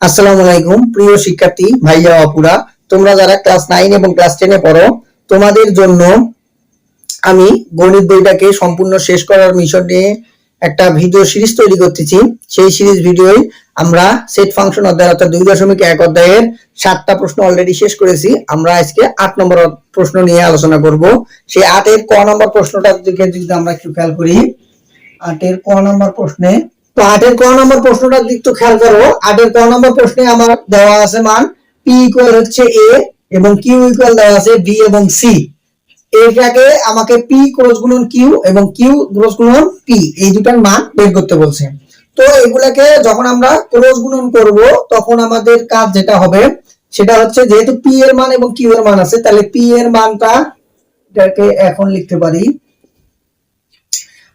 আসসালামু আলাইকুম প্রিয় শিক্ষার্থী ভাইয়া আপুরা, তোমরা যারা ক্লাস 9 এবং ক্লাস 10 এ পড়ো, তোমাদের জন্য আমি গণিত বইটাকে সম্পূর্ণ শেষ করার মিশন নিয়ে একটা ভিডিও সিরিজ তৈরি করতেছি। সেই সিরিজ ভিডিওই আমরা সেট ফাংশন অধ্যায় অর্থাৎ 2.1 অধ্যায়ের 7টা প্রশ্ন অলরেডি শেষ করেছি। আমরা আজকে 8 নম্বর প্রশ্ন নিয়ে আলোচনা করব। সেই 8 এর ক নম্বর প্রশ্নটার দিকে যদি আমরা একটু খেয়াল করি, 8 এর ক নম্বর প্রশ্নে, তো 8 এর ক নম্বর প্রশ্নটার দিক তো খেয়াল করো। 8 এর ক নম্বর প্রশ্নে আমার দেওয়া আছে মান p ইকুয়াল হচ্ছে a এবং q ইকুয়াল দেওয়া আছে b এবং c। এটাকে আমাকে p ক্রস গুণন q এবং q ক্রস গুণন p এই দুটার মান বের করতে বলছে। তো এগুলাকে যখন আমরা ক্রস গুণন করব তখন আমাদের কাজ যেটা হবে সেটা হচ্ছে, যেহেতু p এর মান এবং q এর মান আছে, তাহলে p এর মানটা এটাকে এখন লিখতে পারি।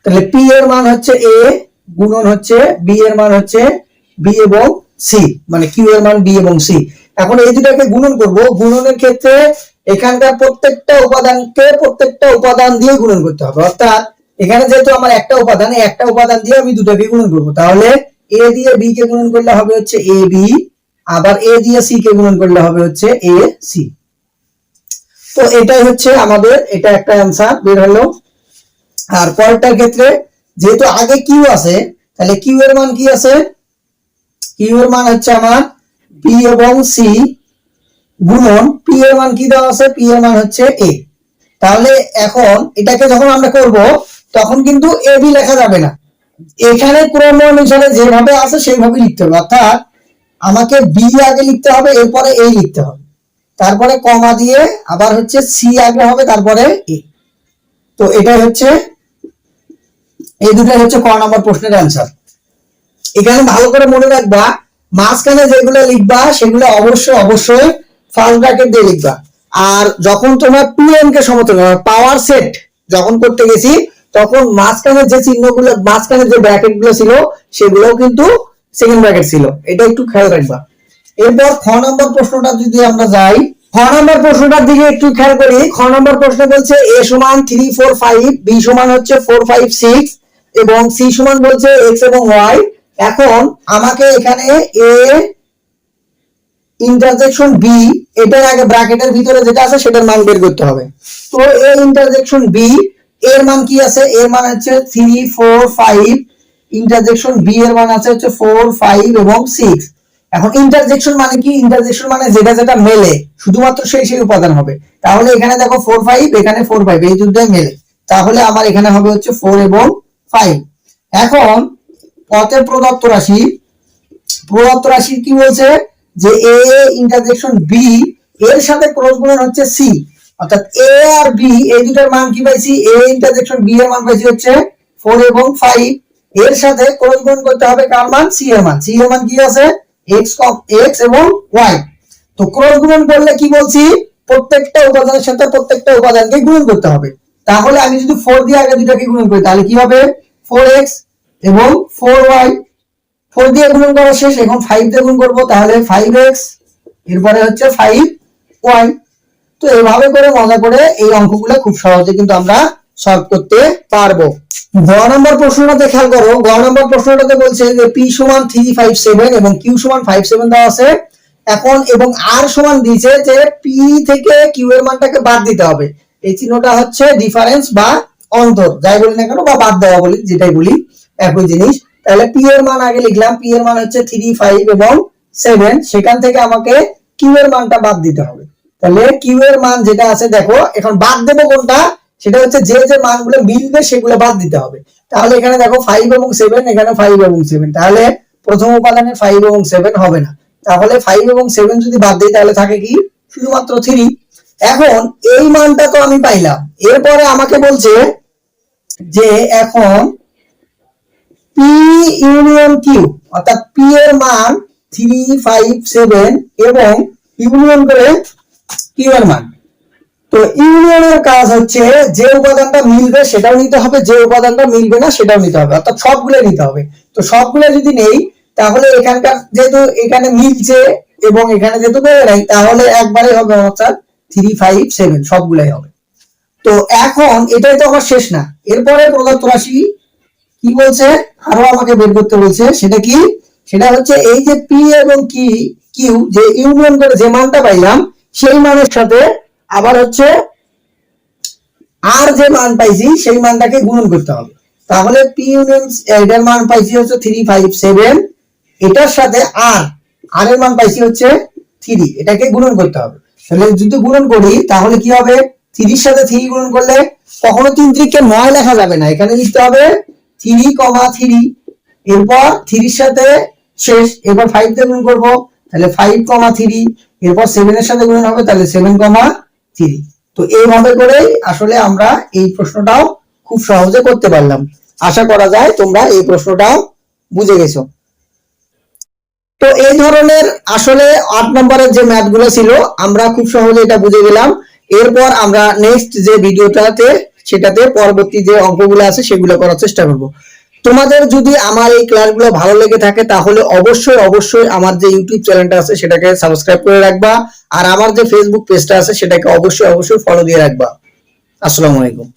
তাহলে p এর মান হচ্ছে a গুণন হচ্ছে b এর মান হচ্ছে b এবং c, মানে q এর মান b এবং c। এখন এই দুটাকে গুণন করব। গুণনের ক্ষেত্রে এখানকার প্রত্যেকটা উপাদান দিয়ে গুণন করতে হবে, অর্থাৎ এখানে যেহেতু আমার একটা উপাদান দিয়ে আমি দুটাকে গুণন করব। তাহলে a দিয়ে b কে গুণন করলে হবে হচ্ছে ab, আবার a দিয়ে c কে গুণন করলে হবে হচ্ছে ac। তো এটাই হচ্ছে আমাদের, এটা একটা অ্যানসার বের হলো। আর পরেরটার ক্ষেত্রে যেহেতু আগে কিউ আছে, তাহলে কিউ এর মান কি আছে? কিউ এর মান হচ্ছে আমার p এবং c গুণন p এর মান কি দেওয়া আছে? p এর মান হচ্ছে a। তাহলে এখন এটাকে যখন আমরা করব তখন কিন্তু ab লেখা যাবে না, এখানে ক্রম অনুসারে যেভাবে আছে সেইভাবে লিখতে হবে। অর্থাৎ আমাকে b আগে লিখতে হবে, এরপরে a লিখতে হবে, তারপরে কমা দিয়ে আবার হচ্ছে c আগে হবে, তারপরে a। তো এটাই হচ্ছে, এই দুটাই হচ্ছে ক নাম্বার প্রশ্নের অ্যানসার। এখানে ভালো করে মনে রাখবা, মাঝখানে যেগুলো লিখবা সেগুলো অবশ্যই ফার্স্ট ব্র্যাকেট দিয়ে লিখবা। আর যখন তোমরা 2n কে সমতুল্য পাওয়ার সেট যখন করতে গেছি, তখন মাঝখানে যে চিহ্নগুলো, মাঝখানে যে ব্র্যাকেট গুলো ছিল সেগুলোও কিন্তু সেকেন্ড ব্র্যাকেট ছিল, এটা একটু খেয়াল রাখবা। এরপর খ নম্বর প্রশ্নটা যদি আমরা যাই, খ নম্বর প্রশ্নটার দিকে একটু খেয়াল করি। খ নম্বর প্রশ্ন বলছে a সমান 3 4 5, b সমান হচ্ছে 4 5 6 এবং c সমান বলছে x এবং y। এখন আমাকে এখানে a ইন্টারসেকশন b, এটার আগে ব্র্যাকেটের ভিতরে যেটা আছে সেটার মান বের করতে হবে। তো a ইন্টারসেকশন b এর মান কি আছে? এর মান হচ্ছে 3 4 5, ইন্টারসেকশন b এর মান আছে হচ্ছে 4 5 এবং 6। এখন ইন্টারসেকশন মানে কি? ইন্টারসেকশন মানে যেটা যেটা মেলে শুধুমাত্র সেই উপাদান হবে। তাহলে এখানে দেখো 4 5, এখানে 4 5, এই দুটোই মেলে, তাহলে আমার এখানে হবে হচ্ছে 4 এবং 5। এখন পথে প্রদত্ত রাশি কি বলছে যে a ইন্টারসেকশন b এর সাথে ক্রস গুণন হচ্ছে c, অর্থাৎ a আর b এই দুটোর মান কি পাইছি? a ইন্টারসেকশন b এর মান পাইছি হচ্ছে 4 এবং 5, এর সাথে ক্রস গুণন করতে হবে কার মান? c এর মান। c এর মান কি আছে? x এবং y। তো ক্রস গুণন করলে কি বলছি? প্রত্যেকটা উপাদানের সাথে প্রত্যেকটা উপাদানকে গুণন করতে হবে। তাহলে আমি যদি 4 দিয়ে আগে দুটোকে গুণন করি তাহলে কি হবে? 4x এবং 4y। 4 দিয়ে গুণন করা শেষ, এখন 5 দিয়ে গুণ করব, তাহলে 5x, এরপরে হচ্ছে 5y। তো এইভাবে করে মজা করে এই অঙ্কগুলো খুব সহজে কিন্তু আমরা সলভ করতে পারবো। গ নম্বর প্রশ্নটাতে খেয়াল করো। গ নম্বর প্রশ্নটাতে বলছে যে p সমান 3 5 7 এবং q সমান 5 7 দেওয়া আছে। এখন এবং r সমান দিয়েছে যে p থেকে q এর মানটাকে বাদ দিতে হবে। এই চিহ্নটা হচ্ছে ডিফারেন্স বা অন্তর, যাই বলি না কেন, বা বাদ দেওয়া বলি, যেটাই বলি একই জিনিস। তাহলে p এর মান আগে লিখলাম, p এর মান হচ্ছে 3 5 এবং 7, সেখান থেকে আমাকে q এর মানটা বাদ দিতে হবে। তাহলে q এর মান যেটা আছে, দেখো এখন বাদ দেবো কোনটা, সেটা হচ্ছে যে যে মানগুলো মিলবে সেগুলো বাদ দিতে হবে। তাহলে এখানে দেখো 5 এবং 7, এখানে 5 এবং 7, তাহলে প্রথম উপাদানে 5 এবং 7 হবে না। তাহলে 5 এবং 7 যদি বাদ দিই তাহলে থাকে কি? শুধুমাত্র 3। এখন এই মানটা তো আমি পাইলাম, এরপরে আমাকে বলছে যে এখন p ইউনিয়ন q, অর্থাৎ p এর মান 3 5 7 এবং ইউনিয়ন করে q এর মান। তো ইউনিয়নের কাজ হচ্ছে যে উপাদানটা মিলবে সেটাও নিতে হবে, যে উপাদানটা মিলবে না সেটাও নিতে হবে, অর্থাৎ সবগুলো নিতে হবে। তো সবগুলো যদি নেই তাহলে এখানকার যেহেতু এখানে মিলছে এবং এখানে যেহেতু বেড়ে নাই, তাহলে একবারে হবে অর্থাৎ 3 5 7 সবগুলাই হবে। তো এখন এটাই তো আমার শেষ না, এরপরে প্রদত্ত রাশি কি বলছে আরো আমাকে বের করতে বলছে, সেটা কি? সেটা হচ্ছে এই যে পি এবং কিউ যে ইউনিয়ন করে যে মানটা পাইলাম সেই মানের সাথে আবার হচ্ছে আর যে মান পাইছি সেই মানটাকে গুণন করতে হবে। তাহলে পি ইউনিয়ন এটার মান পাইছি হচ্ছে 357, এটার সাথে আর এর মান পাইছি হচ্ছে 3, এটাকে গুণন করতে হবে। তাহলে যদি গুণন করি তাহলে কি হবে, 3 এর সাথে 3 গুণন করলে কখনো 3 3 9 লেখা যাবে না, এখানে লিখতে হবে 3, 3, এরপর 3 এর সাথে শেষ, এরপর 5 দিয়ে গুণ করব তাহলে 5, 3, এরপর 7 এর সাথে গুণ হবে তাহলে 7, 3। তো এইভাবে করেই আসলে আমরা এই প্রশ্নটাও খুব সহজে করতে পারলাম। আশা করা যায় তোমরা এই প্রশ্নটাও বুঝে গেছো। তো এই ধরনের আসলে 8 নম্বরের যে ম্যাথগুলো ছিল আমরা খুব সহজে এটা বুঝে গেলাম। এরপর আমরা নেক্সট যে ভিডিওটাতে সেটাতে পরবর্তী যে অঙ্কগুলো আছে সেগুলো করার চেষ্টা করব। তোমাদের যদি আমার এই ক্লাসগুলো ভালো লেগে থাকে তাহলে অবশ্যই আমার যে ইউটিউব চ্যানেলটা আছে সেটাকে সাবস্ক্রাইব করে রাখবা, আর আমার যে ফেসবুক পেজটা আছে সেটাকে অবশ্যই ফলো দিয়ে রাখবা। আসসালামু আলাইকুম।